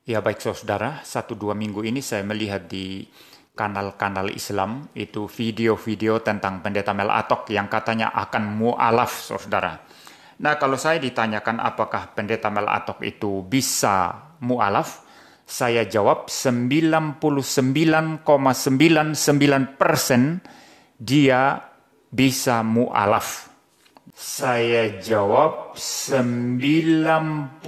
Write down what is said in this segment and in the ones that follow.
Ya baik saudara, 1-2 minggu ini saya melihat di kanal-kanal Islam itu video-video tentang Pendeta Mel Atok yang katanya akan mu'alaf saudara. Nah kalau saya ditanyakan apakah Pendeta Mel Atok itu bisa mu'alaf, saya jawab 99,99% dia bisa mu'alaf. Saya jawab 99,99%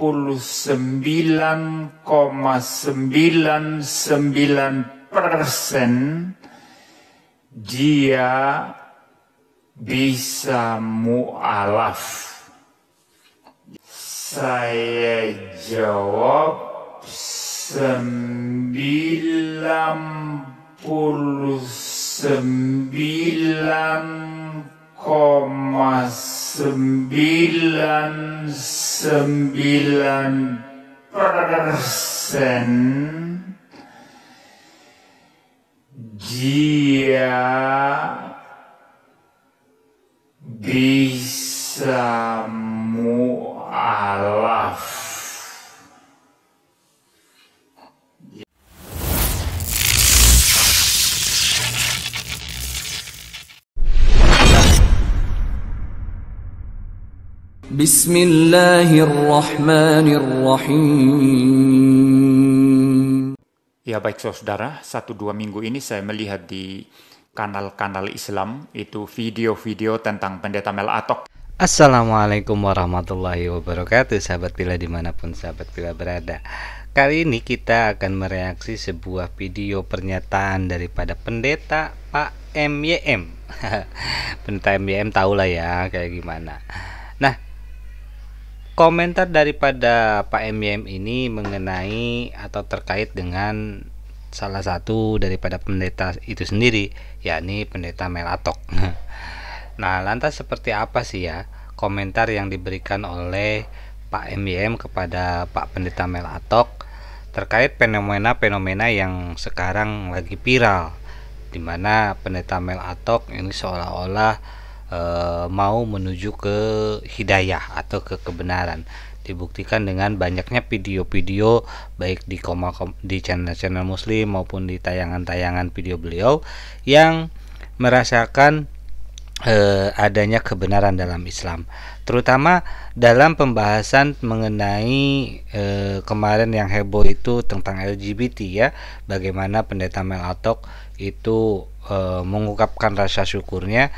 dia bisa mu'alaf. Saya jawab 99,99% dia bisa mu'alaf. Bismillahirrahmanirrahim. Ya baik saudara, 1-2 minggu ini saya melihat di kanal-kanal Islam itu video-video tentang Pendeta Mel Atok. Assalamualaikum warahmatullahi wabarakatuh, sahabat Pila dimanapun sahabat Pila berada. Kali ini kita akan mereaksi sebuah video pernyataan daripada Pendeta Pak MYM. Pendeta MYM tahulah ya kayak gimana. Nah, komentar daripada Pak MYM ini mengenai atau terkait dengan salah satu daripada pendeta itu sendiri, yakni Pendeta Mel Atok. Nah, lantas seperti apa sih ya komentar yang diberikan oleh Pak MYM kepada Pak Pendeta Mel Atok terkait fenomena-fenomena yang sekarang lagi viral, di mana Pendeta Mel Atok ini seolah-olah mau menuju ke hidayah atau ke kebenaran. Dibuktikan dengan banyaknya video-video baik di channel-channel muslim maupun di tayangan-tayangan video beliau yang merasakan adanya kebenaran dalam Islam, terutama dalam pembahasan mengenai kemarin yang heboh itu tentang LGBT ya, bagaimana Pendeta Mel Atok itu mengungkapkan rasa syukurnya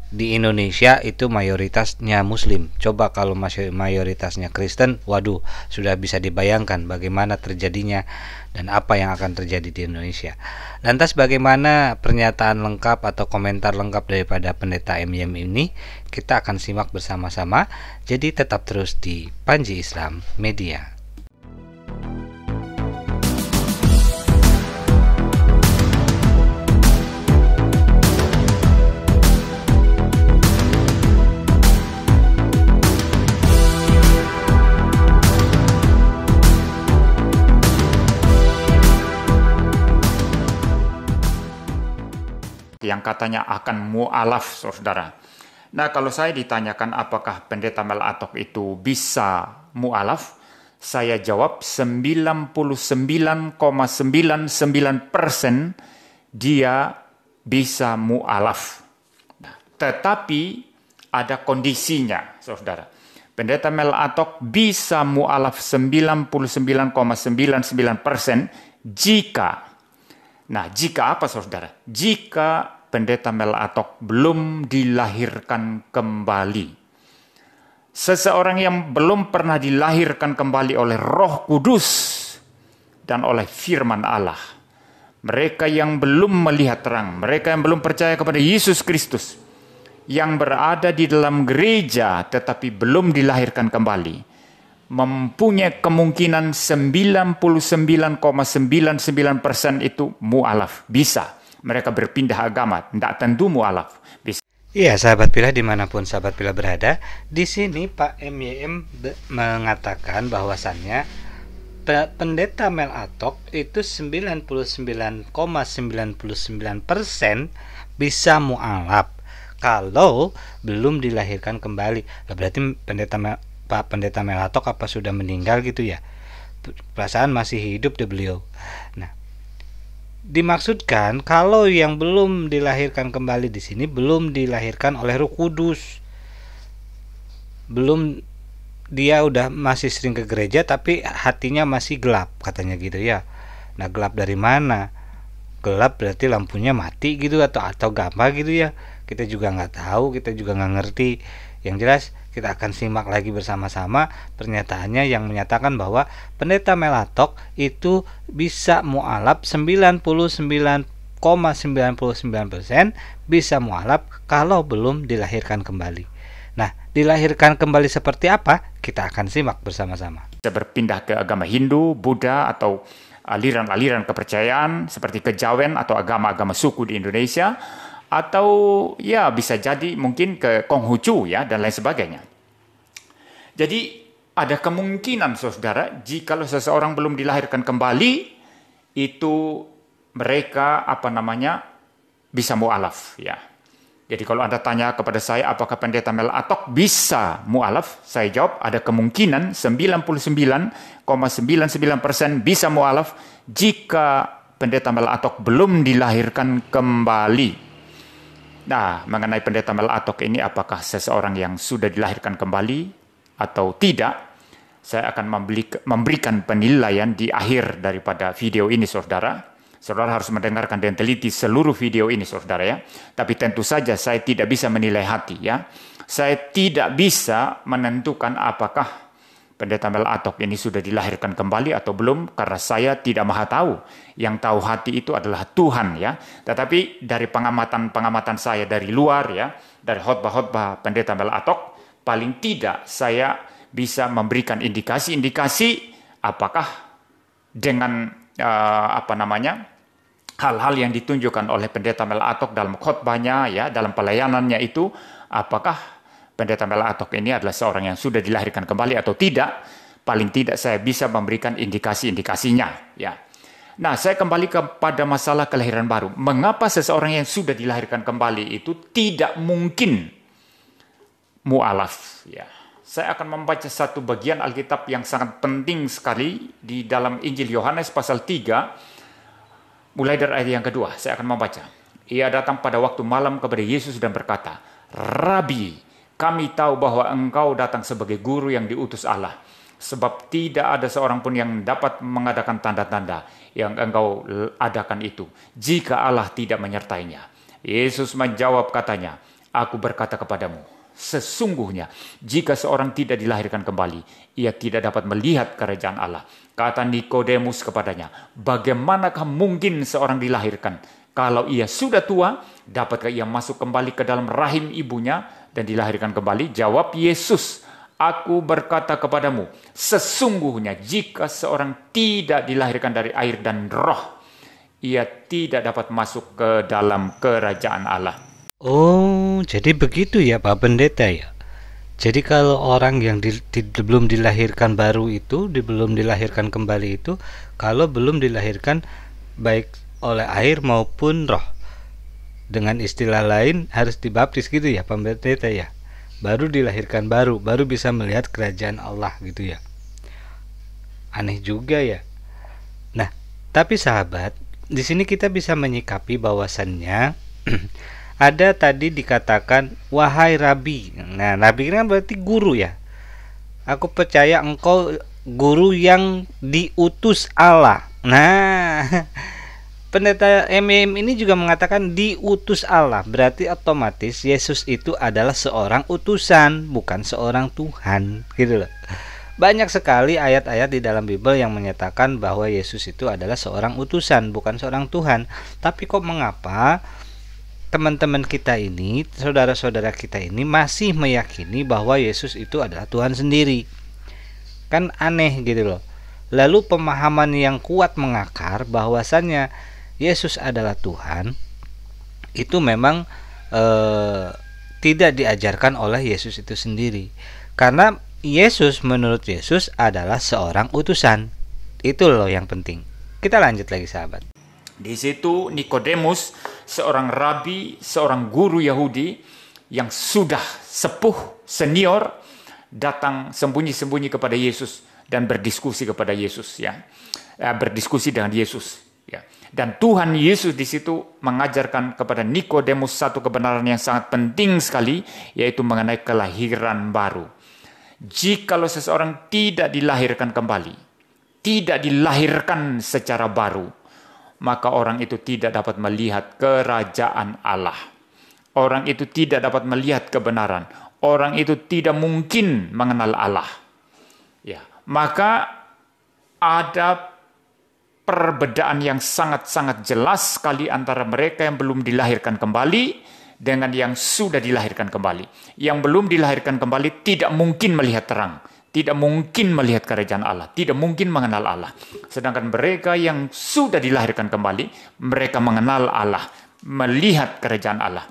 di Indonesia itu mayoritasnya Muslim. Coba kalau masih mayoritasnya Kristen, waduh, sudah bisa dibayangkan bagaimana terjadinya dan apa yang akan terjadi di Indonesia. Lantas bagaimana pernyataan lengkap atau komentar lengkap daripada Pendeta MYM ini? Kita akan simak bersama-sama. Jadi tetap terus di Panji Islam Media. Yang katanya akan mu'alaf saudara. Nah kalau saya ditanyakan apakah Pendeta Mel Atok itu bisa mu'alaf, saya jawab 99,99% dia bisa mu'alaf. Tetapi ada kondisinya saudara. Pendeta Mel Atok bisa mu'alaf 99,99% jika apa saudara? Jika Pendeta Mel Atok belum dilahirkan kembali. Seseorang yang belum pernah dilahirkan kembali oleh Roh Kudus dan oleh firman Allah. Mereka yang belum melihat terang, mereka yang belum percaya kepada Yesus Kristus, yang berada di dalam gereja tetapi belum dilahirkan kembali, mempunyai kemungkinan 99,99% itu mu'alaf. Bisa. Mereka berpindah agama. Tidak tentu mu'alaf. Bisa. Iya, sahabat Pila dimanapun sahabat Pila berada, di sini Pak MYM mengatakan bahwasannya Pendeta Mel Atok itu 99,99% bisa mu'alaf kalau belum dilahirkan kembali. Berarti Pak Pendeta Mel Atok apa sudah meninggal gitu ya? perasaan masih hidup deh beliau. Nah, dimaksudkan kalau yang belum dilahirkan kembali di sini belum dilahirkan oleh Roh Kudus. Belum, dia udah masih sering ke gereja tapi hatinya masih gelap katanya gitu ya. Nah, gelap dari mana? Gelap berarti lampunya mati gitu atau gambar gitu ya. Kita juga nggak tahu, kita juga nggak ngerti. Yang jelas kita akan simak lagi bersama-sama pernyataannya yang menyatakan bahwa pendeta Melatok itu bisa mualaf 99,99% bisa mualaf kalau belum dilahirkan kembali. Nah, dilahirkan kembali seperti apa? Kita akan simak bersama-sama. Bisa berpindah ke agama Hindu, Buddha, atau aliran-aliran kepercayaan seperti kejawen atau agama-agama suku di Indonesia, atau ya bisa jadi mungkin ke Konghucu ya dan lain sebagainya. Jadi ada kemungkinan saudara, jika seseorang belum dilahirkan kembali, itu mereka bisa mualaf ya. Jadi kalau Anda tanya kepada saya apakah pendeta Melatok bisa mualaf, saya jawab ada kemungkinan 99,99% bisa mualaf jika pendeta Melatok belum dilahirkan kembali. Nah, mengenai pendeta Melatok ini apakah seseorang yang sudah dilahirkan kembali atau tidak, saya akan memberikan penilaian di akhir daripada video ini saudara. Saudara harus mendengarkan dan teliti seluruh video ini saudara ya. Tapi tentu saja saya tidak bisa menilai hati ya. Saya tidak bisa menentukan apakah pendeta Melatok ini sudah dilahirkan kembali atau belum, karena saya tidak maha tahu. Yang tahu hati itu adalah Tuhan ya. Tetapi dari pengamatan saya dari luar ya, dari khotbah-khotbah pendeta Melatok, paling tidak saya bisa memberikan indikasi-indikasi apakah dengan hal-hal yang ditunjukkan oleh pendeta Melatok dalam khotbahnya ya, dalam pelayanannya itu, apakah pendeta Melatok ini adalah seorang yang sudah dilahirkan kembali atau tidak. Paling tidak saya bisa memberikan indikasi-indikasinya ya. Nah, saya kembali kepada masalah kelahiran baru. Mengapa seseorang yang sudah dilahirkan kembali itu tidak mungkin mualaf ya. Saya akan membaca satu bagian Alkitab yang sangat penting sekali di dalam Injil Yohanes pasal 3, mulai dari ayat yang kedua. Saya akan membaca. Ia datang pada waktu malam kepada Yesus dan berkata, "Rabi, kami tahu bahwa engkau datang sebagai guru yang diutus Allah. Sebab tidak ada seorang pun yang dapat mengadakan tanda-tanda yang engkau adakan itu, jika Allah tidak menyertainya." Yesus menjawab katanya, "Aku berkata kepadamu, sesungguhnya jika seorang tidak dilahirkan kembali, ia tidak dapat melihat kerajaan Allah." Kata Nikodemus kepadanya, "Bagaimanakah mungkin seorang dilahirkan kalau ia sudah tua? Dapatkah ia masuk kembali ke dalam rahim ibunya dan dilahirkan kembali?" Jawab Yesus, "Aku berkata kepadamu, sesungguhnya jika seorang tidak dilahirkan dari air dan roh, ia tidak dapat masuk ke dalam kerajaan Allah." Oh, jadi begitu ya Pak Pendeta ya. Jadi kalau orang yang belum dilahirkan baru itu, belum dilahirkan kembali itu, kalau belum dilahirkan baik oleh air maupun roh, dengan istilah lain harus dibaptis gitu ya Pak Pendeta ya. Baru dilahirkan baru bisa melihat kerajaan Allah gitu ya. Aneh juga ya. Nah, tapi sahabat, di sini kita bisa menyikapi bahwasannya ada tadi dikatakan, "Wahai Rabi." Nah, Rabi kan berarti guru ya. "Aku percaya engkau guru yang diutus Allah." Nah, pendeta MM ini juga mengatakan diutus Allah. Berarti otomatis Yesus itu adalah seorang utusan, bukan seorang Tuhan, gitu loh. Banyak sekali ayat-ayat di dalam Bible yang menyatakan bahwa Yesus itu adalah seorang utusan, bukan seorang Tuhan. Tapi kok mengapa teman-teman kita ini, saudara-saudara kita ini masih meyakini bahwa Yesus itu adalah Tuhan sendiri? Kan aneh gitu loh. Lalu pemahaman yang kuat mengakar bahwasannya Yesus adalah Tuhan itu memang tidak diajarkan oleh Yesus itu sendiri. Karena Yesus, menurut Yesus, adalah seorang utusan. Itu loh yang penting. Kita lanjut lagi sahabat. Di situ Nikodemus, seorang rabi, seorang guru Yahudi yang sudah sepuh, senior, datang sembunyi-sembunyi kepada Yesus dan berdiskusi kepada Yesus, ya. Berdiskusi dengan Yesus, ya. Dan Tuhan Yesus di situ mengajarkan kepada Nikodemus satu kebenaran yang sangat penting sekali, yaitu mengenai kelahiran baru. Jikalau seseorang tidak dilahirkan kembali, tidak dilahirkan secara baru, maka orang itu tidak dapat melihat kerajaan Allah. Orang itu tidak dapat melihat kebenaran. Orang itu tidak mungkin mengenal Allah. Ya, maka ada perbedaan yang sangat-sangat jelas sekali antara mereka yang belum dilahirkan kembali dengan yang sudah dilahirkan kembali. Yang belum dilahirkan kembali tidak mungkin melihat terang, tidak mungkin melihat kerajaan Allah, tidak mungkin mengenal Allah. Sedangkan mereka yang sudah dilahirkan kembali, mereka mengenal Allah, melihat kerajaan Allah,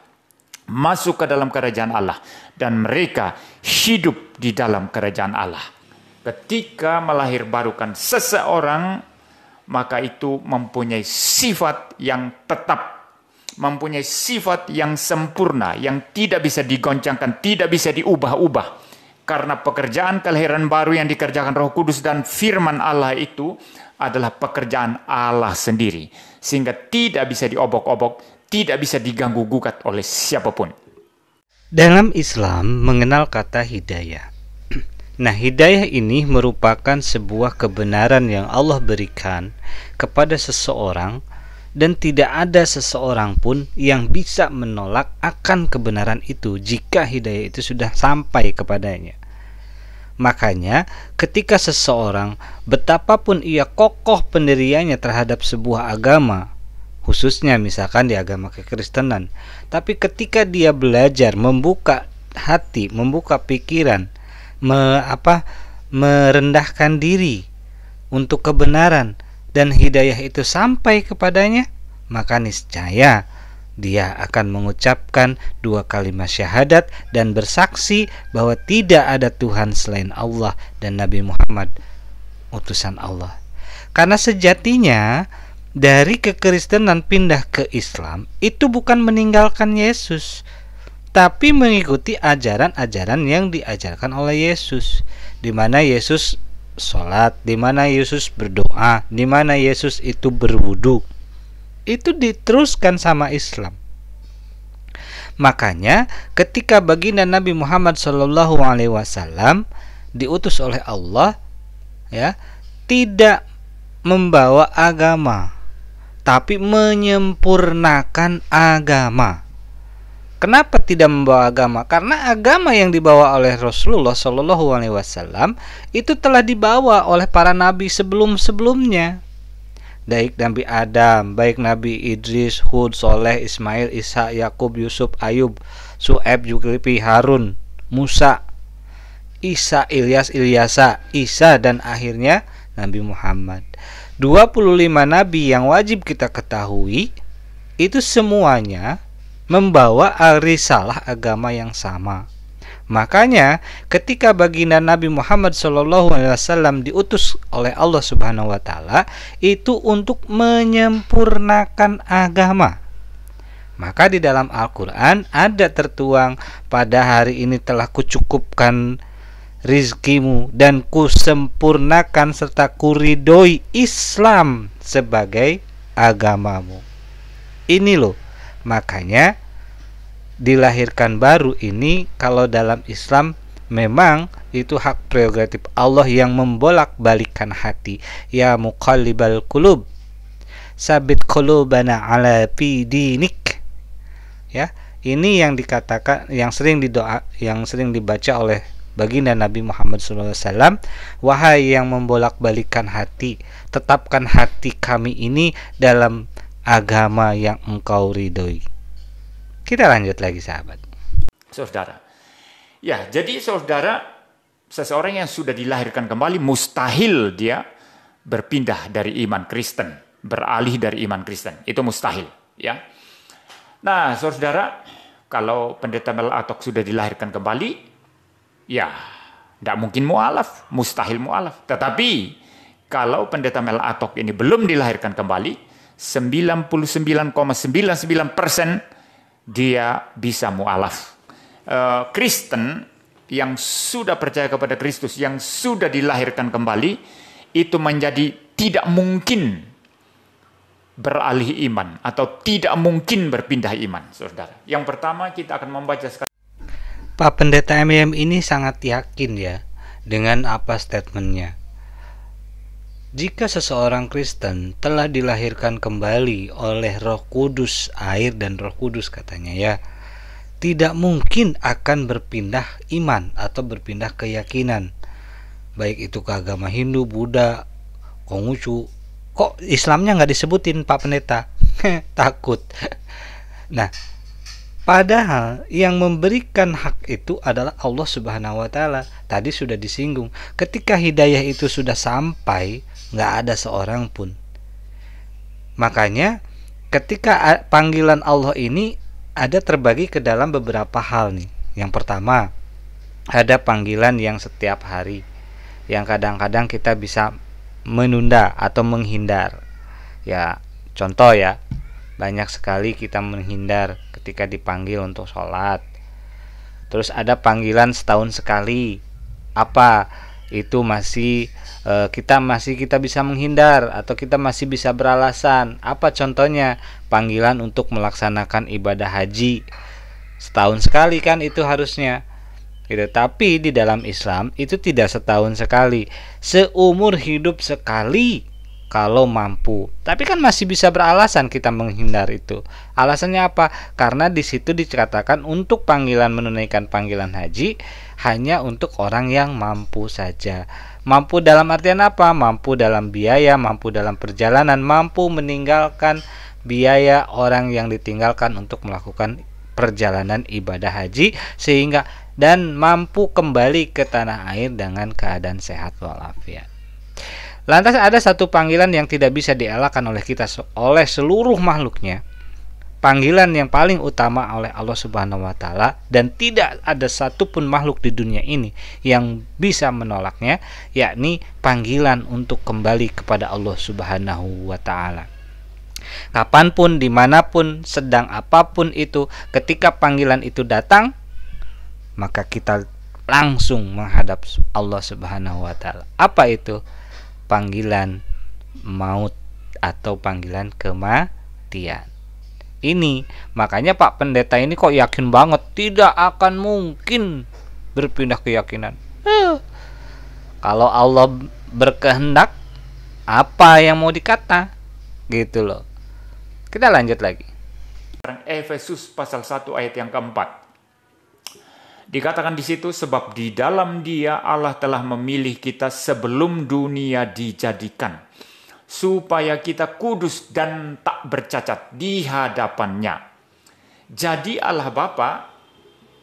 masuk ke dalam kerajaan Allah, dan mereka hidup di dalam kerajaan Allah. Ketika melahirbarukan seseorang, maka itu mempunyai sifat yang tetap, mempunyai sifat yang sempurna, yang tidak bisa digoncangkan, tidak bisa diubah-ubah. Karena pekerjaan kelahiran baru yang dikerjakan Roh Kudus dan firman Allah itu adalah pekerjaan Allah sendiri. Sehingga tidak bisa diobok-obok, tidak bisa diganggu-gugat oleh siapapun. Dalam Islam mengenal kata hidayah. Nah, hidayah ini merupakan sebuah kebenaran yang Allah berikan kepada seseorang, dan tidak ada seseorang pun yang bisa menolak akan kebenaran itu jika hidayah itu sudah sampai kepadanya. Makanya ketika seseorang, betapapun ia kokoh pendiriannya terhadap sebuah agama, khususnya misalkan di agama kekristenan, tapi ketika dia belajar membuka hati, membuka pikiran, merendahkan diri untuk kebenaran, dan hidayah itu sampai kepadanya, maka niscaya dia akan mengucapkan 2 kalimat syahadat dan bersaksi bahwa tidak ada Tuhan selain Allah dan Nabi Muhammad utusan Allah. Karena sejatinya dari kekristenan pindah ke Islam itu bukan meninggalkan Yesus, tapi mengikuti ajaran-ajaran yang diajarkan oleh Yesus, di mana Yesus sholat, di mana Yesus berdoa, di mana Yesus itu berwudu. Itu diteruskan sama Islam. Makanya ketika baginda Nabi Muhammad SAW diutus oleh Allah, ya, tidak membawa agama, tapi menyempurnakan agama. Kenapa tidak membawa agama? Karena agama yang dibawa oleh Rasulullah SAW itu telah dibawa oleh para nabi sebelum-sebelumnya. Baik Nabi Adam, baik Nabi Idris, Hud, Soleh, Ismail, Isa, Yakub, Yusuf, Ayub, Su'aib, Zulkifli, Harun, Musa, Isa, Ilyas, Ilyasa, Isa, dan akhirnya Nabi Muhammad. 25 nabi yang wajib kita ketahui itu semuanya membawa risalah agama yang sama. Makanya ketika baginda Nabi Muhammad SAW diutus oleh Allah Subhanahu wa taala itu untuk menyempurnakan agama. Maka di dalam Al-Qur'an ada tertuang, pada hari ini telah kucukupkan rizkimu dan kusempurnakan serta kuridoi Islam sebagai agamamu. Ini loh, makanya dilahirkan baru ini kalau dalam Islam memang itu hak prerogatif Allah yang membolak-balikan hati. Ya muqallibal qulub, sabit qulubana ala fi dinik. Ya, ini yang dikatakan, yang sering dibaca oleh baginda Nabi Muhammad SAW. Wahai yang membolak-balikan hati, tetapkan hati kami ini dalam agama yang engkau ridhoi. Kita lanjut lagi sahabat. Saudara. Ya, jadi saudara, seseorang yang sudah dilahirkan kembali mustahil dia berpindah dari iman Kristen, beralih dari iman Kristen. Itu mustahil, ya. Nah, saudara, kalau pendeta Mel Atok sudah dilahirkan kembali, ya, tidak mungkin mu'alaf, mustahil mu'alaf. Tetapi kalau pendeta Mel Atok ini belum dilahirkan kembali, 99,99% dia bisa mu'alaf. Kristen yang sudah percaya kepada Kristus, yang sudah dilahirkan kembali, itu menjadi tidak mungkin beralih iman atau tidak mungkin berpindah iman, saudara. Yang pertama kita akan membaca sekali. Pak Pendeta MM ini sangat yakin ya dengan apa statementnya. Jika seseorang Kristen telah dilahirkan kembali oleh Roh Kudus, air dan Roh Kudus katanya ya, tidak mungkin akan berpindah iman atau berpindah keyakinan. Baik itu ke agama Hindu, Buddha, Konghucu. Kok Islamnya nggak disebutin Pak Pendeta? Takut. Nah, padahal yang memberikan hak itu adalah Allah Subhanahu wa Ta'ala. Tadi sudah disinggung, ketika hidayah itu sudah sampai, nggak ada seorang pun. Makanya ketika panggilan Allah ini ada terbagi ke dalam beberapa hal nih. Yang pertama, ada panggilan yang setiap hari, yang kadang-kadang kita bisa menunda atau menghindar. Ya, contoh ya, banyak sekali kita menghindar ketika dipanggil untuk sholat. Terus ada panggilan setahun sekali. Apa? Itu masih kita bisa menghindar atau kita masih bisa beralasan. Apa contohnya? Panggilan untuk melaksanakan ibadah haji setahun sekali kan itu harusnya. Gitu. Tapi di dalam Islam itu tidak setahun sekali, seumur hidup sekali kalau mampu. Tapi kan masih bisa beralasan kita menghindar itu. Alasannya apa? Karena di situ dikatakan untuk panggilan menunaikan panggilan haji hanya untuk orang yang mampu saja. Mampu dalam artian apa? Mampu dalam biaya, mampu dalam perjalanan, mampu meninggalkan biaya orang yang ditinggalkan untuk melakukan perjalanan ibadah haji, sehingga dan mampu kembali ke tanah air dengan keadaan sehat walafiat. Lantas ada satu panggilan yang tidak bisa dielakkan oleh kita, oleh seluruh makhluknya. Panggilan yang paling utama oleh Allah Subhanahu wa Ta'ala, dan tidak ada satupun makhluk di dunia ini yang bisa menolaknya, yakni panggilan untuk kembali kepada Allah Subhanahu wa Ta'ala. Kapanpun, dimanapun, sedang apapun itu, ketika panggilan itu datang, maka kita langsung menghadap Allah Subhanahu wa Ta'ala. Apa itu? Panggilan maut atau panggilan kematian. Ini makanya Pak Pendeta ini kok yakin banget tidak akan mungkin berpindah keyakinan. Kalau Allah berkehendak, apa yang mau dikata? Gitu loh. Kita lanjut lagi. Efesus pasal 1 ayat yang keempat. Dikatakan di situ, sebab di dalam Dia Allah telah memilih kita sebelum dunia dijadikan, supaya kita kudus dan tak bercacat di hadapannya. Jadi Allah Bapa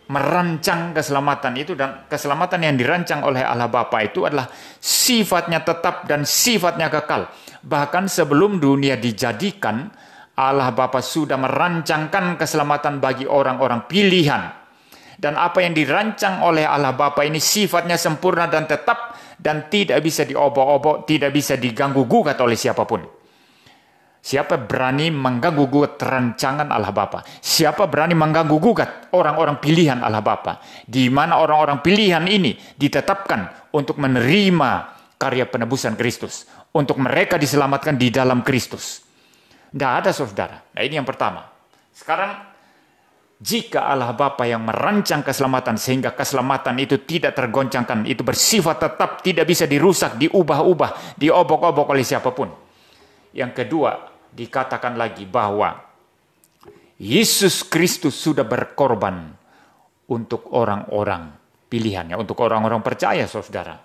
merancang keselamatan itu, dan keselamatan yang dirancang oleh Allah Bapa itu adalah sifatnya tetap dan sifatnya kekal. Bahkan sebelum dunia dijadikan, Allah Bapa sudah merancangkan keselamatan bagi orang-orang pilihan. Dan apa yang dirancang oleh Allah Bapa ini sifatnya sempurna dan tetap, dan tidak bisa diobok-obok, tidak bisa diganggu-gugat oleh siapapun. Siapa berani mengganggu-gugat rancangan Allah Bapa? Siapa berani mengganggu-gugat orang-orang pilihan Allah Bapa? Di mana orang-orang pilihan ini ditetapkan untuk menerima karya penebusan Kristus, untuk mereka diselamatkan di dalam Kristus. Tidak ada, saudara. Nah, ini yang pertama. Sekarang, jika Allah Bapa yang merancang keselamatan sehingga keselamatan itu tidak tergoncangkan, itu bersifat tetap, tidak bisa dirusak, diubah-ubah, diobok-obok oleh siapapun. Yang kedua, dikatakan lagi bahwa Yesus Kristus sudah berkorban untuk orang-orang pilihannya, untuk orang-orang percaya, saudara.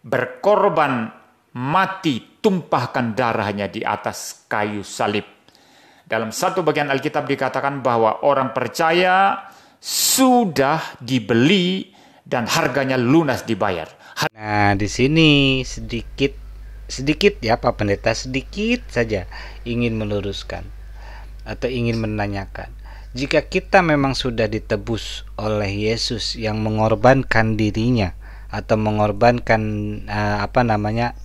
Berkorban, mati, tumpahkan darahnya di atas kayu salib. Dalam satu bagian Alkitab dikatakan bahwa orang percaya sudah dibeli dan harganya lunas dibayar. Nah, di sini sedikit ya Pak Pendeta, sedikit saja ingin meluruskan atau ingin menanyakan. Jika kita memang sudah ditebus oleh Yesus yang mengorbankan dirinya atau mengorbankan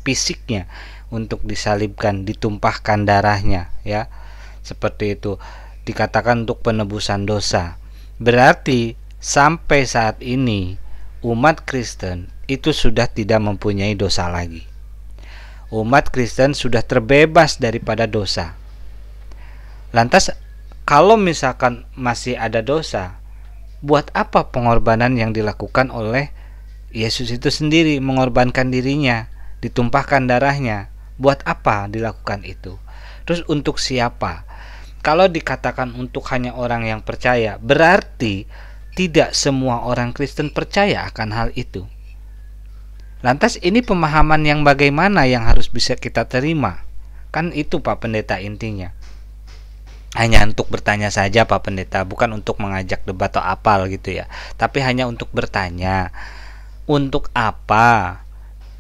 fisiknya untuk disalibkan, ditumpahkan darahnya, ya. Seperti itu dikatakan untuk penebusan dosa. Berarti sampai saat ini umat Kristen itu sudah tidak mempunyai dosa lagi. Umat Kristen sudah terbebas daripada dosa. Lantas kalau misalkan masih ada dosa, buat apa pengorbanan yang dilakukan oleh Yesus itu sendiri, mengorbankan dirinya, ditumpahkan darahnya? Buat apa dilakukan itu? Terus untuk siapa? Kalau dikatakan untuk hanya orang yang percaya, berarti tidak semua orang Kristen percaya akan hal itu. Lantas ini pemahaman yang bagaimana yang harus bisa kita terima? Kan itu Pak Pendeta intinya. Hanya untuk bertanya saja Pak Pendeta, bukan untuk mengajak debat atau apal gitu ya. Tapi hanya untuk bertanya, untuk apa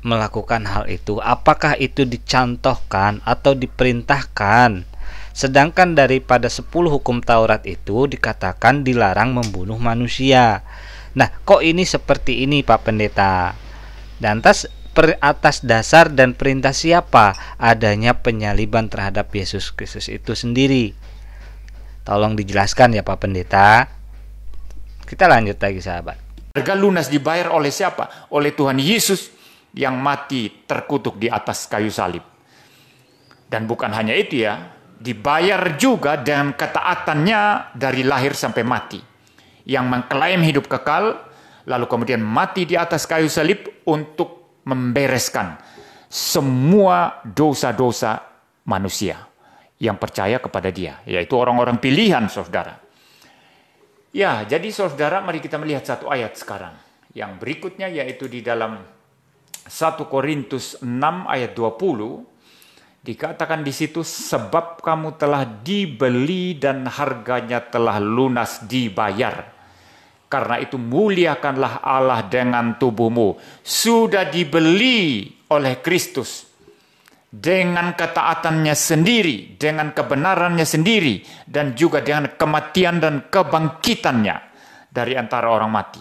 melakukan hal itu? Apakah itu dicontohkan atau diperintahkan? Sedangkan daripada 10 hukum Taurat itu dikatakan dilarang membunuh manusia. Nah, kok ini seperti ini Pak Pendeta? Dan atas dasar dan perintah siapa adanya penyaliban terhadap Yesus Kristus itu sendiri? Tolong dijelaskan ya Pak Pendeta. Kita lanjut lagi sahabat. Harga lunas dibayar oleh siapa? Oleh Tuhan Yesus yang mati terkutuk di atas kayu salib. Dan bukan hanya itu ya, dibayar juga dengan ketaatannya dari lahir sampai mati. Yang mengklaim hidup kekal, lalu kemudian mati di atas kayu salib untuk membereskan semua dosa-dosa manusia yang percaya kepada Dia, yaitu orang-orang pilihan, saudara. Ya, jadi saudara, mari kita melihat satu ayat sekarang. Yang berikutnya yaitu di dalam 1 Korintus 6 ayat 20. Dikatakan di situ, sebab kamu telah dibeli dan harganya telah lunas dibayar. Karena itu muliakanlah Allah dengan tubuhmu. Sudah dibeli oleh Kristus. Dengan ketaatannya sendiri, dengan kebenarannya sendiri, dan juga dengan kematian dan kebangkitannya dari antara orang mati.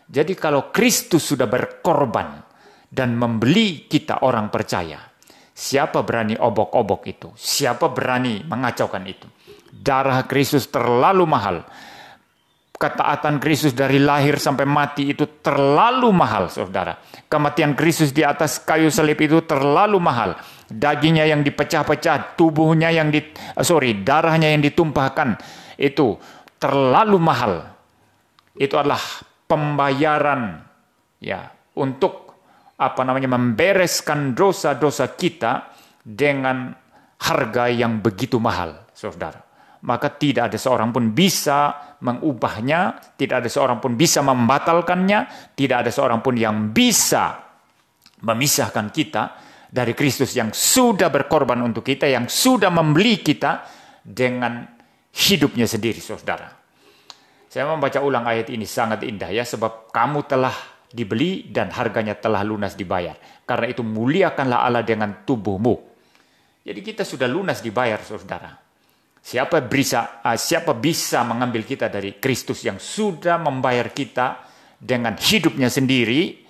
Jadi kalau Kristus sudah berkorban dan membeli kita orang percaya, siapa berani obok-obok itu? Siapa berani mengacaukan itu? Darah Kristus terlalu mahal. Ketaatan Kristus dari lahir sampai mati itu terlalu mahal, saudara. Kematian Kristus di atas kayu salib itu terlalu mahal. Dagingnya yang dipecah-pecah, tubuhnya yang darahnya yang ditumpahkan itu terlalu mahal. Itu adalah pembayaran ya untuk membereskan dosa-dosa kita dengan harga yang begitu mahal, saudara. Maka tidak ada seorang pun bisa mengubahnya, tidak ada seorang pun bisa membatalkannya, tidak ada seorang pun yang bisa memisahkan kita dari Kristus yang sudah berkorban untuk kita, yang sudah membeli kita dengan hidupnya sendiri, saudara. Saya membaca ulang ayat ini, sangat indah ya, sebab kamu telah dibeli dan harganya telah lunas dibayar. Karena itu muliakanlah Allah dengan tubuhmu. Jadi kita sudah lunas dibayar, saudara. Siapa bisa mengambil kita dari Kristus yang sudah membayar kita dengan hidupnya sendiri,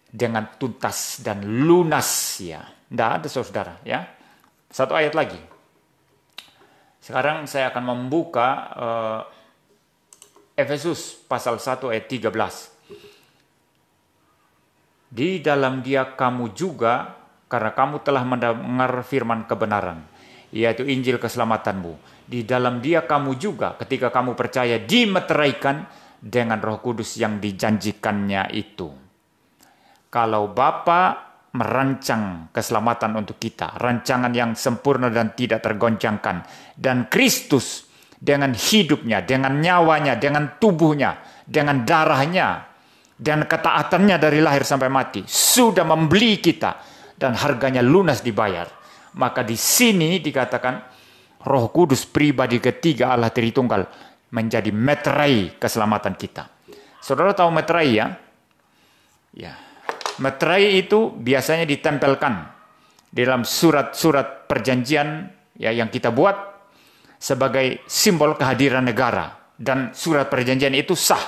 dengan tuntas dan lunas ya. Tidak ada, saudara ya. Satu ayat lagi. Sekarang saya akan membuka Efesus pasal 1 ayat 13. Di dalam Dia kamu juga, karena kamu telah mendengar firman kebenaran, yaitu Injil keselamatanmu. Di dalam Dia kamu juga, ketika kamu percaya, dimeteraikan dengan Roh Kudus yang dijanjikannya itu. Kalau Bapa merancang keselamatan untuk kita, rancangan yang sempurna dan tidak tergoncangkan, dan Kristus dengan hidupnya, dengan nyawanya, dengan tubuhnya, dengan darahnya, dan ketaatannya dari lahir sampai mati, sudah membeli kita, dan harganya lunas dibayar. Maka di sini dikatakan Roh Kudus pribadi ketiga Allah Tritunggal menjadi meterai keselamatan kita. Saudara tahu meterai ya? Ya. Meterai itu biasanya ditempelkan di dalam surat-surat perjanjian ya yang kita buat sebagai simbol kehadiran negara, dan surat perjanjian itu sah.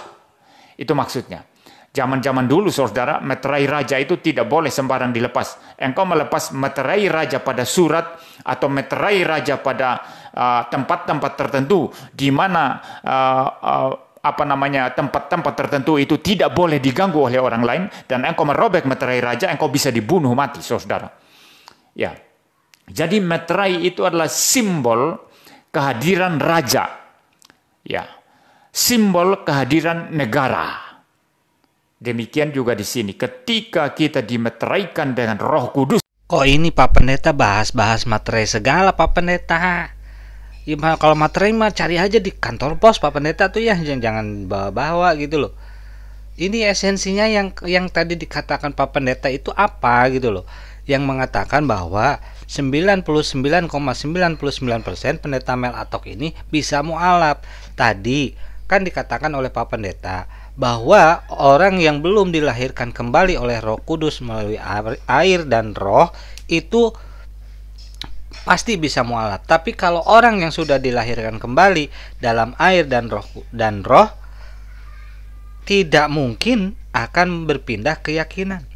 Itu maksudnya. Zaman-zaman dulu, saudara, meterai raja itu tidak boleh sembarang dilepas. Engkau melepas meterai raja pada surat atau meterai raja pada tempat-tempat tertentu di mana tempat-tempat tertentu itu tidak boleh diganggu oleh orang lain, dan engkau merobek meterai raja, engkau bisa dibunuh mati, saudara. Ya. Jadi meterai itu adalah simbol kehadiran raja. Ya. Simbol kehadiran negara. Demikian juga di sini, ketika kita dimeteraikan dengan Roh Kudus. Kok ini Pak Pendeta bahas-bahas materai segala Pak Pendeta? Ya, kalau materai mah cari aja di kantor pos Pak Pendeta tuh ya, jangan bawa-bawa gitu loh. Ini esensinya yang tadi dikatakan Pak Pendeta itu apa gitu loh? Yang mengatakan bahwa 99,99% pendeta Mel Atok ini bisa mualaf. Tadi kan dikatakan oleh Pak Pendeta bahwa orang yang belum dilahirkan kembali oleh Roh Kudus melalui air dan roh itu pasti bisa mualaf. Tapi kalau orang yang sudah dilahirkan kembali dalam air dan roh tidak mungkin akan berpindah keyakinan.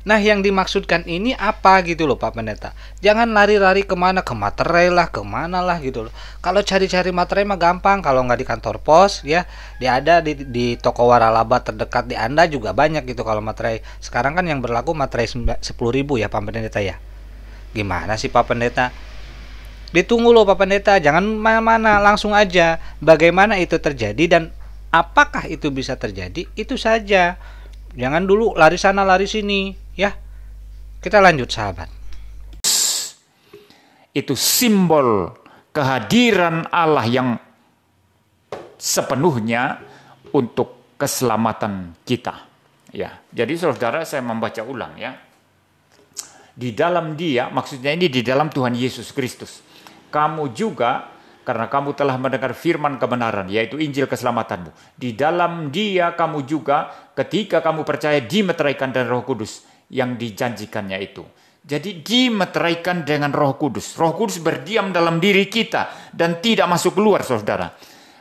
Nah, yang dimaksudkan ini apa gitu loh Pak Pendeta? Jangan lari-lari kemana, ke materai lah, kemana lah gitu loh. Kalau cari-cari materai mah gampang, kalau nggak di kantor pos ya, ada di toko waralaba terdekat di Anda juga banyak gitu kalau materai. Sekarang kan yang berlaku materai 10.000 ya Pak Pendeta ya. Gimana sih Pak Pendeta? Ditunggu loh Pak Pendeta, jangan mana-mana, langsung aja. Bagaimana itu terjadi dan apakah itu bisa terjadi? Itu saja. Jangan dulu lari sana lari sini ya. Kita lanjut sahabat. Itu simbol kehadiran Allah yang sepenuhnya untuk keselamatan kita. Ya, jadi saudara, saya membaca ulang ya. Di dalam Dia, maksudnya ini di dalam Tuhan Yesus Kristus, kamu juga, karena kamu telah mendengar firman kebenaran, yaitu Injil keselamatanmu. Di dalam Dia kamu juga, ketika kamu percaya, dimeteraikan dengan Roh Kudus yang dijanjikannya itu. Jadi dimeteraikan dengan Roh Kudus. Roh Kudus berdiam dalam diri kita dan tidak masuk keluar, saudara.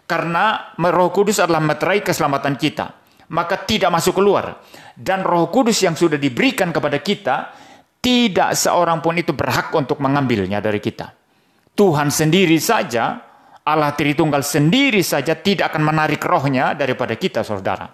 Karena Roh Kudus adalah meterai keselamatan kita, maka tidak masuk keluar. Dan Roh Kudus yang sudah diberikan kepada kita, tidak seorang pun itu berhak untuk mengambilnya dari kita. Tuhan sendiri saja, Allah Tritunggal sendiri saja tidak akan menarik rohnya daripada kita, saudara.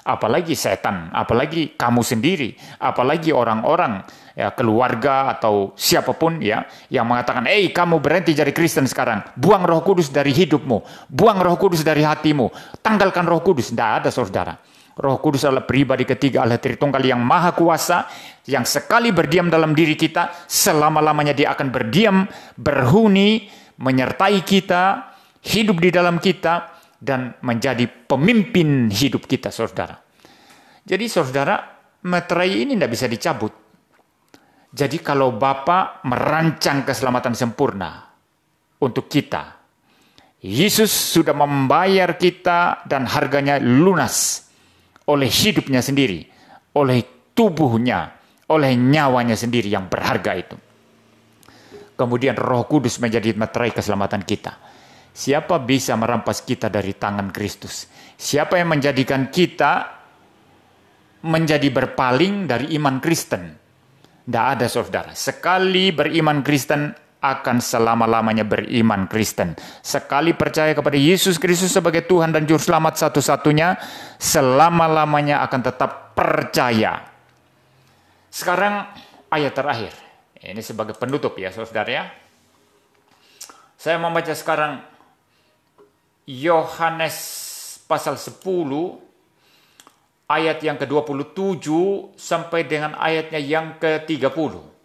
Apalagi setan, apalagi kamu sendiri, apalagi orang-orang, ya, keluarga atau siapapun ya, yang mengatakan, kamu berhenti jadi Kristen sekarang, buang Roh Kudus dari hidupmu, buang Roh Kudus dari hatimu, tanggalkan Roh Kudus. Tidak ada, saudara. Roh Kudus adalah pribadi ketiga Allah Tritunggal yang maha kuasa, yang sekali berdiam dalam diri kita, selama-lamanya Dia akan berdiam, berhuni, menyertai kita, hidup di dalam kita, dan menjadi pemimpin hidup kita, saudara. Jadi saudara, meterai ini tidak bisa dicabut. Jadi kalau Bapa merancang keselamatan sempurna untuk kita, Yesus sudah membayar kita dan harganya lunas oleh hidupnya sendiri, oleh tubuhnya, oleh nyawanya sendiri yang berharga itu. Kemudian Roh Kudus menjadi meterai keselamatan kita. Siapa bisa merampas kita dari tangan Kristus? Siapa yang menjadikan kita menjadi berpaling dari iman Kristen? Tidak ada, saudara. Sekali beriman Kristen, akan selama-lamanya beriman Kristen. Sekali percaya kepada Yesus Kristus sebagai Tuhan dan Juru Selamat satu-satunya, selama-lamanya akan tetap percaya. Sekarang ayat terakhir. Ini sebagai penutup ya, saudara ya. Saya membaca sekarang Yohanes pasal 10 ayat yang ke-27 sampai dengan ayatnya yang ke-30.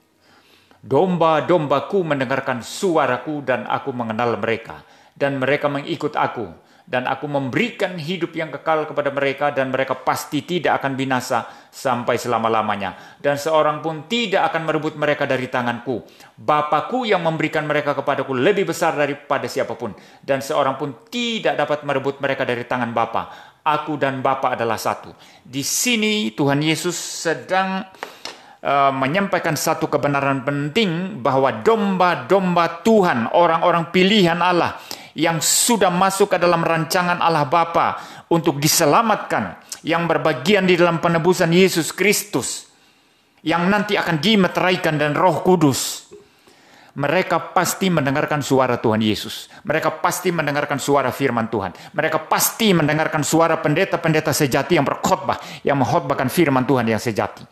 Domba-dombaku mendengarkan suaraku dan aku mengenal mereka. Dan mereka mengikut aku. Dan aku memberikan hidup yang kekal kepada mereka. Dan mereka pasti tidak akan binasa sampai selama-lamanya. Dan seorang pun tidak akan merebut mereka dari tanganku. Bapakku yang memberikan mereka kepadaku lebih besar daripada siapapun. Dan seorang pun tidak dapat merebut mereka dari tangan Bapa. Aku dan Bapa adalah satu. Di sini Tuhan Yesus sedang menyampaikan satu kebenaran penting, bahwa domba-domba Tuhan, orang-orang pilihan Allah yang sudah masuk ke dalam rancangan Allah Bapa untuk diselamatkan, yang berbagian di dalam penebusan Yesus Kristus, yang nanti akan dimeteraikan dan Roh Kudus. Mereka pasti mendengarkan suara Tuhan Yesus. Mereka pasti mendengarkan suara firman Tuhan. Mereka pasti mendengarkan suara pendeta-pendeta sejati yang berkhotbah, yang mengkhotbahkan firman Tuhan yang sejati.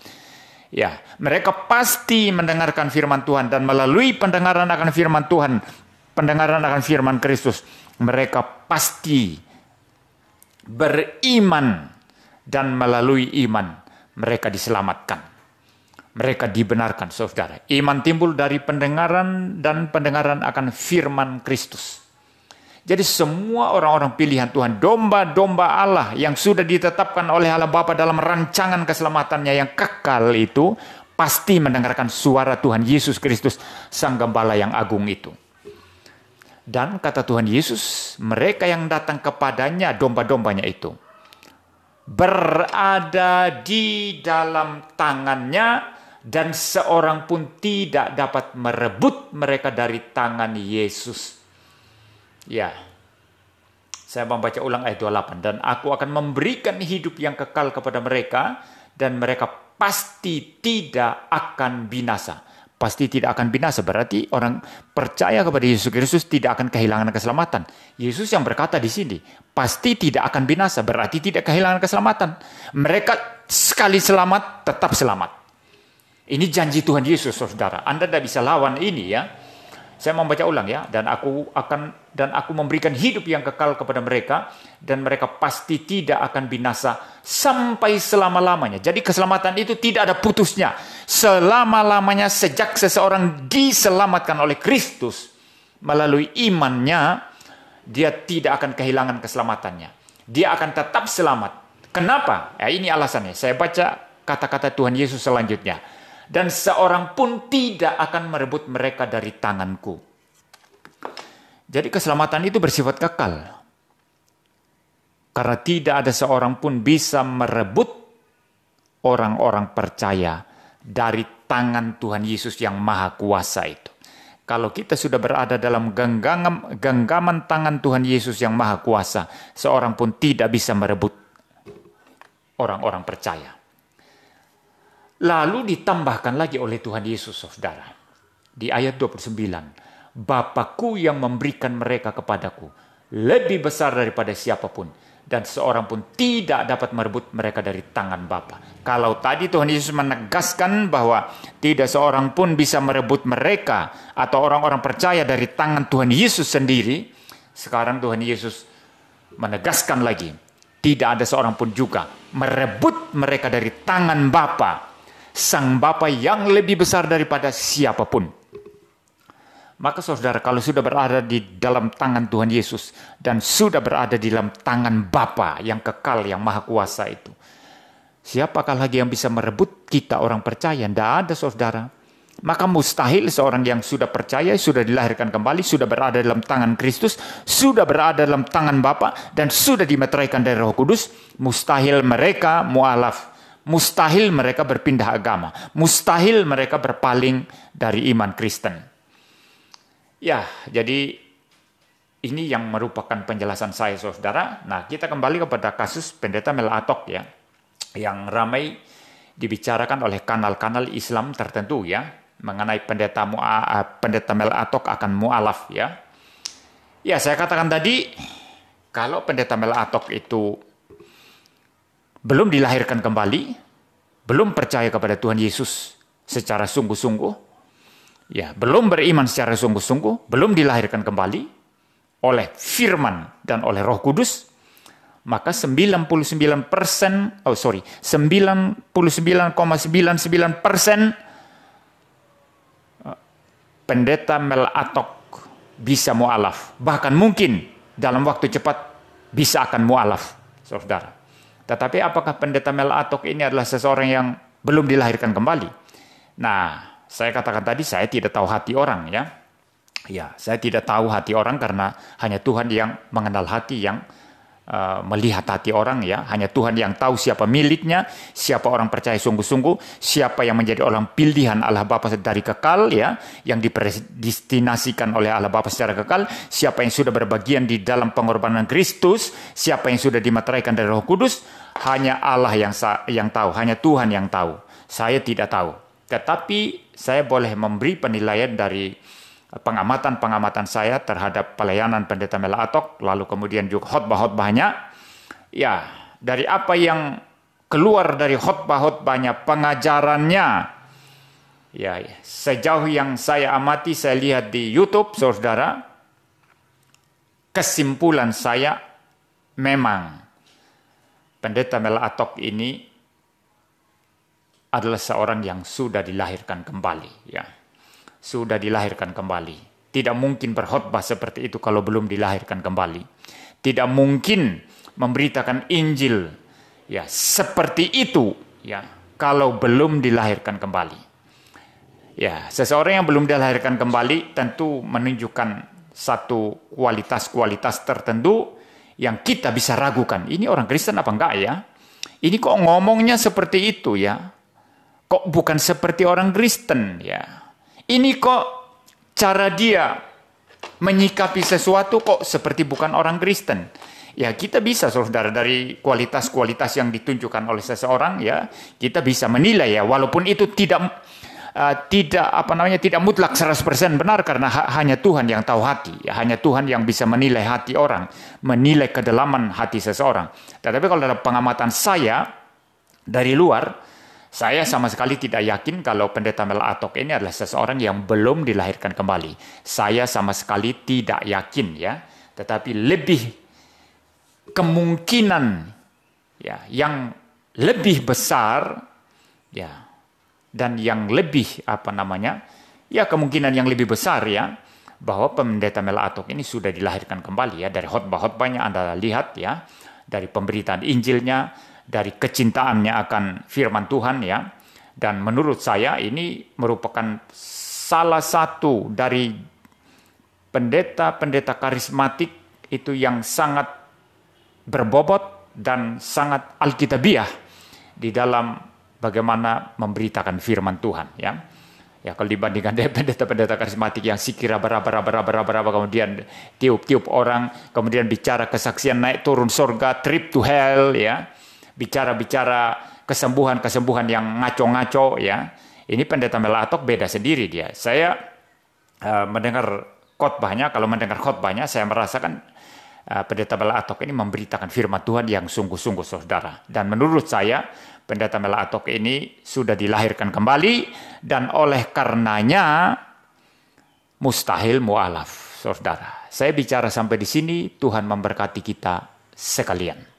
Ya, mereka pasti mendengarkan firman Tuhan, dan melalui pendengaran akan firman Tuhan, pendengaran akan firman Kristus, mereka pasti beriman, dan melalui iman mereka diselamatkan. Mereka dibenarkan, saudara. Iman timbul dari pendengaran, dan pendengaran akan firman Kristus. Jadi semua orang-orang pilihan Tuhan, domba-domba Allah yang sudah ditetapkan oleh Allah Bapa dalam rancangan keselamatannya yang kekal itu, pasti mendengarkan suara Tuhan Yesus Kristus, Sang Gembala yang agung itu. Dan kata Tuhan Yesus, mereka yang datang kepadanya, domba-dombanya itu, berada di dalam tangannya, dan seorang pun tidak dapat merebut mereka dari tangan Yesus. Ya, saya membaca ulang ayat 28. Dan aku akan memberikan hidup yang kekal kepada mereka, dan mereka pasti tidak akan binasa. Pasti tidak akan binasa berarti orang percaya kepada Yesus Kristus tidak akan kehilangan keselamatan. Yesus yang berkata di sini, pasti tidak akan binasa berarti tidak kehilangan keselamatan. Mereka sekali selamat, tetap selamat. Ini janji Tuhan Yesus, saudara. Anda tidak bisa lawan ini, ya. Saya membaca ulang, ya. Dan aku memberikan hidup yang kekal kepada mereka, dan mereka pasti tidak akan binasa sampai selama-lamanya. Jadi keselamatan itu tidak ada putusnya. Selama-lamanya sejak seseorang diselamatkan oleh Kristus melalui imannya, dia tidak akan kehilangan keselamatannya. Dia akan tetap selamat. Kenapa? Ya, ini alasannya. Saya baca kata-kata Tuhan Yesus selanjutnya. Dan seorang pun tidak akan merebut mereka dari tanganku. Jadi keselamatan itu bersifat kekal. Karena tidak ada seorang pun bisa merebut orang-orang percaya dari tangan Tuhan Yesus yang maha kuasa itu. Kalau kita sudah berada dalam genggaman tangan Tuhan Yesus yang maha kuasa, seorang pun tidak bisa merebut orang-orang percaya. Lalu ditambahkan lagi oleh Tuhan Yesus, saudara. Di ayat 29. Bapakku yang memberikan mereka kepadaku lebih besar daripada siapapun. Dan seorang pun tidak dapat merebut mereka dari tangan Bapa. Kalau tadi Tuhan Yesus menegaskan bahwa tidak seorang pun bisa merebut mereka atau orang-orang percaya dari tangan Tuhan Yesus sendiri. Sekarang Tuhan Yesus menegaskan lagi. Tidak ada seorang pun juga merebut mereka dari tangan Bapa. Sang Bapa yang lebih besar daripada siapapun. Maka saudara, kalau sudah berada di dalam tangan Tuhan Yesus dan sudah berada di dalam tangan Bapa yang kekal, yang maha kuasa itu, siapakah lagi yang bisa merebut kita orang percaya? Tidak ada, saudara. Maka mustahil seorang yang sudah percaya, sudah dilahirkan kembali, sudah berada dalam tangan Kristus, sudah berada dalam tangan Bapa, dan sudah dimeteraikan dari Roh Kudus, mustahil mereka mu'alaf. Mustahil mereka berpindah agama. Mustahil mereka berpaling dari iman Kristen. Ya, jadi ini yang merupakan penjelasan saya, saudara. Nah, kita kembali kepada kasus pendeta Mel Atok, ya, yang ramai dibicarakan oleh kanal-kanal Islam tertentu, ya, mengenai pendeta Mel Atok akan mu'alaf, ya. Ya, saya katakan tadi, kalau pendeta Mel Atok itu belum dilahirkan kembali, belum percaya kepada Tuhan Yesus secara sungguh-sungguh, ya, belum beriman secara sungguh-sungguh, belum dilahirkan kembali oleh firman dan oleh Roh Kudus, maka 99,99% pendeta Mel Atok bisa mu'alaf. Bahkan mungkin dalam waktu cepat bisa akan mu'alaf, saudara. Tetapi apakah pendeta Mel Atok ini adalah seseorang yang belum dilahirkan kembali? Nah, saya katakan tadi saya tidak tahu hati orang, ya. Ya, saya tidak tahu hati orang karena hanya Tuhan yang mengenal hati, yang melihat hati orang, ya. Hanya Tuhan yang tahu siapa miliknya, siapa orang percaya sungguh-sungguh, siapa yang menjadi orang pilihan Allah Bapa dari kekal, ya, yang dipredestinasikan oleh Allah Bapa secara kekal, siapa yang sudah berbagian di dalam pengorbanan Kristus, siapa yang sudah dimeteraikan dari Roh Kudus, hanya Allah yang tahu, hanya Tuhan yang tahu. Saya tidak tahu. Tetapi saya boleh memberi penilaian dari pengamatan-pengamatan saya terhadap pelayanan Pendeta Mel Atok, lalu kemudian juga khotbah-khotbahnya, ya dari apa yang keluar dari khotbah-khotbahnya, pengajarannya, ya sejauh yang saya amati, saya lihat di YouTube, saudara, kesimpulan saya memang Pendeta Mel Atok ini adalah seorang yang sudah dilahirkan kembali, ya. Sudah dilahirkan kembali. Tidak mungkin berkhotbah seperti itu kalau belum dilahirkan kembali. Tidak mungkin memberitakan Injil, ya, seperti itu, ya, kalau belum dilahirkan kembali. Ya, seseorang yang belum dilahirkan kembali tentu menunjukkan satu kualitas-kualitas tertentu yang kita bisa ragukan. Ini orang Kristen apa enggak ya? Ini kok ngomongnya seperti itu ya? Kok bukan seperti orang Kristen ya? Ini kok cara dia menyikapi sesuatu kok seperti bukan orang Kristen. Ya kita bisa saudara dari kualitas-kualitas yang ditunjukkan oleh seseorang ya kita bisa menilai ya walaupun itu tidak mutlak 100% benar karena hanya Tuhan yang tahu hati ya, hanya Tuhan yang bisa menilai hati orang, menilai kedalaman hati seseorang. Tetapi kalau dalam pengamatan saya dari luar, saya sama sekali tidak yakin kalau Pendeta Mel Atok ini adalah seseorang yang belum dilahirkan kembali. Saya sama sekali tidak yakin ya, tetapi lebih kemungkinan ya yang lebih besar ya dan yang lebih kemungkinan yang lebih besar ya bahwa Pendeta Mel Atok ini sudah dilahirkan kembali ya dari khotbah-khotbahnya Anda lihat ya, dari pemberitaan Injilnya, dari kecintaannya akan firman Tuhan ya. Dan menurut saya ini merupakan salah satu dari pendeta-pendeta karismatik itu yang sangat berbobot dan sangat alkitabiah di dalam bagaimana memberitakan firman Tuhan ya. Ya kalau dibandingkan dengan pendeta-pendeta karismatik yang sikira berapa kemudian tiup-tiup orang, kemudian bicara kesaksian naik turun surga, trip to hell ya. Bicara kesembuhan-kesembuhan yang ngaco-ngaco ya. Ini Pendeta Mel Atok beda sendiri dia. Saya mendengar khotbahnya, kalau mendengar khotbahnya saya merasakan Pendeta Mel Atok ini memberitakan firman Tuhan yang sungguh-sungguh saudara. Dan menurut saya Pendeta Mel Atok ini sudah dilahirkan kembali dan oleh karenanya mustahil mu'alaf saudara. Saya bicara sampai di sini, Tuhan memberkati kita sekalian.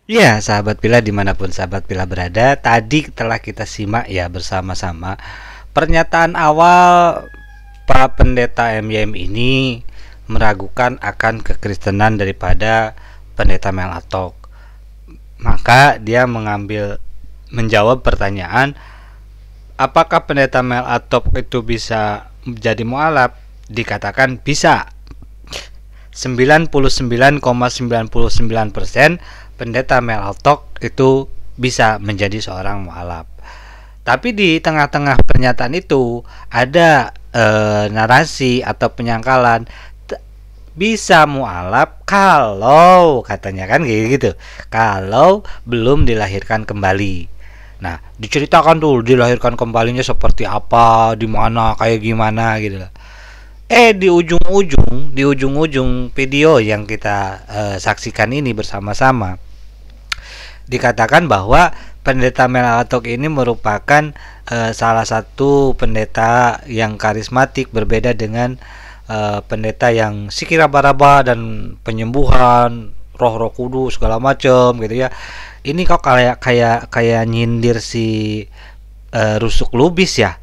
Ya, sahabat Pila dimanapun sahabat Pila berada, tadi telah kita simak ya bersama-sama pernyataan awal Pak Pendeta MYM ini meragukan akan kekristenan daripada Pendeta Mel Atok. Maka dia menjawab pertanyaan, apakah Pendeta Mel Atok itu bisa menjadi mu'alaf? Dikatakan bisa. 99,99% Pendeta Mel Atok itu bisa menjadi seorang mu'alaf. Tapi di tengah-tengah pernyataan itu ada narasi atau penyangkalan bisa mu'alaf kalau katanya kan gitu, kalau belum dilahirkan kembali. Nah, diceritakan tuh dilahirkan kembalinya seperti apa, di mana, kayak gimana gitu lah. Di ujung-ujung video yang kita saksikan ini bersama-sama dikatakan bahwa Pendeta Mel Atok ini merupakan salah satu pendeta yang karismatik berbeda dengan pendeta yang sikira baraba dan penyembuhan roh kudus segala macam gitu ya. Ini kok kayak nyindir si Rusuk Lubis ya.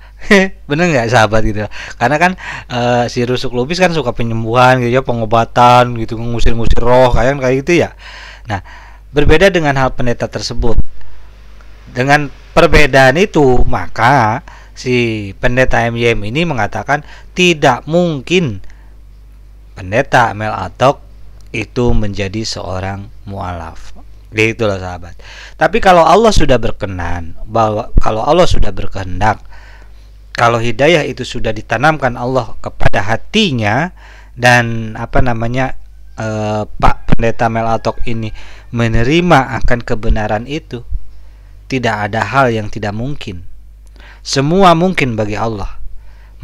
Bener nggak sahabat gitu? Karena kan si Rusuk Lubis kan suka penyembuhan gitu ya, pengobatan gitu, ngusir-ngusir roh kayak gitu ya. Nah, berbeda dengan hal pendeta tersebut. Dengan perbedaan itu, maka si Pendeta MYM ini mengatakan tidak mungkin Pendeta Mel Atok itu menjadi seorang mu'alaf. Itulah sahabat. Tapi kalau Allah sudah berkenan, kalau Allah sudah berkehendak, kalau hidayah itu sudah ditanamkan Allah kepada hatinya dan Pak Pendeta Mel Atok ini menerima akan kebenaran itu, tidak ada hal yang tidak mungkin. Semua mungkin bagi Allah.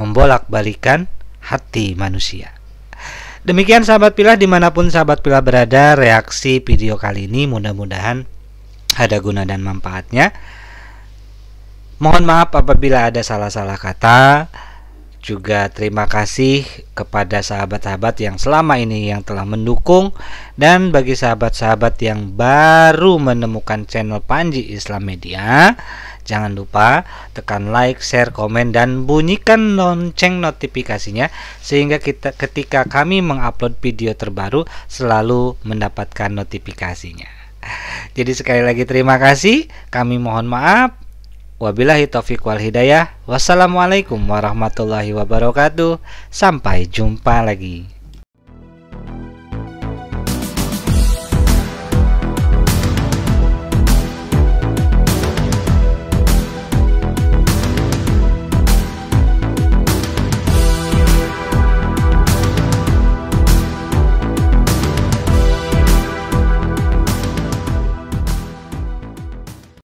membolak-balikan hati manusia. Demikian sahabat pilah, dimanapun sahabat pilah berada, reaksi video kali ini mudah-mudahan ada guna dan manfaatnya. Mohon maaf apabila ada salah-salah kata. Juga terima kasih kepada sahabat-sahabat yang selama ini yang telah mendukung. Dan bagi sahabat-sahabat yang baru menemukan channel Panji Islam Media, jangan lupa tekan like, share, komen, dan bunyikan lonceng notifikasinya, sehingga ketika kami mengupload video terbaru selalu mendapatkan notifikasinya. Jadi sekali lagi terima kasih, kami mohon maaf. Wabillahi taufiq wal hidayah. Wassalamualaikum warahmatullahi wabarakatuh. Sampai jumpa lagi.